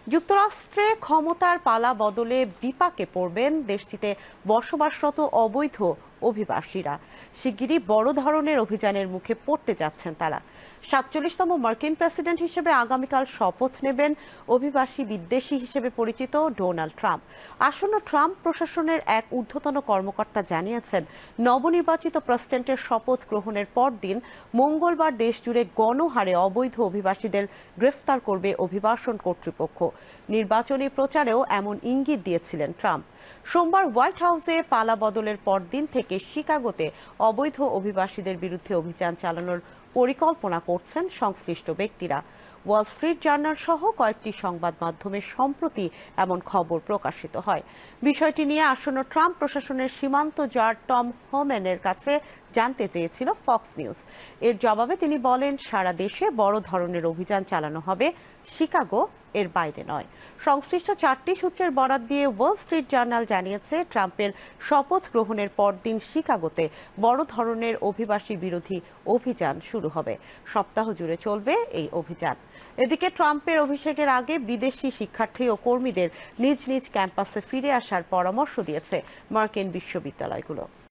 যুক্তরাষ্ট্রে ক্ষমতার পালা বদলে বিপাকে পড়বেন দেশটিতে বসবাসরত অবৈধ অভিবাসীরা। শিগগিরই বড় ধরনের অভিযানের মুখে পড়তে যাচ্ছেন তারা। ৪৭তম মার্কিন প্রেসিডেন্ট হিসেবে আগামীকাল শপথ নেবেন অভিবাসী বিদ্বেষী হিসেবে পরিচিত ডোনাল্ড ট্রাম্প। আসন্ন ট্রাম্প প্রশাসনের এক ঊর্ধ্বতন কর্মকর্তা জানিয়েছেন, নবনির্বাচিত প্রেসিডেন্টের শপথ গ্রহণের পরদিন মঙ্গলবার দেশজুড়ে গণহারে অবৈধ অভিবাসীদের গ্রেফতার করবে অভিবাসন কর্তৃপক্ষ। নির্বাচনী প্রচারেও এমন ইঙ্গিত দিয়েছিলেন ট্রাম্প। সোমবার হোয়াইট হাউসে পালা বদলের পরদিন থেকে শিকাগোতে অবৈধ অভিবাসীদের বিরুদ্ধে অভিযান চালানোর পরিকল্পনা করছেন সংশ্লিষ্ট ব্যক্তিরা। ওয়াল স্ট্রিট জার্নাল সহ কয়েকটি সংবাদ মাধ্যমে সম্প্রতি এমন খবর প্রকাশিত হয়। বিষয়টি নিয়ে আসন্ন ট্রাম্প প্রশাসনের সীমান্ত জার টম হোম্যানের কাছে জানতে চেয়েছিল ফক্স নিউজ। এর জবাবে তিনি বলেন, সারা দেশে বড় ধরনের অভিযান চালানো হবে, শিকাগো এর বাইরে নয়। সংশ্লিষ্ট 4টি সূত্রের বরাত দিয়ে ওয়াল স্ট্রিট জার্নাল জানিয়েছে, ট্রাম্পের শপথ গ্রহণের পরদিন শিকাগোতে বড় ধরনের অভিবাসী বিরোধী অভিযান শুরু হবে। সপ্তাহ জুড়ে চলবে এই অভিযান। এদিকে ট্রাম্পের অভিষেকের আগে বিদেশি শিক্ষার্থী ও কর্মীদের নিজ নিজ ক্যাম্পাসে ফিরে আসার পরামর্শ দিয়েছে মার্কিন বিশ্ববিদ্যালয়গুলো।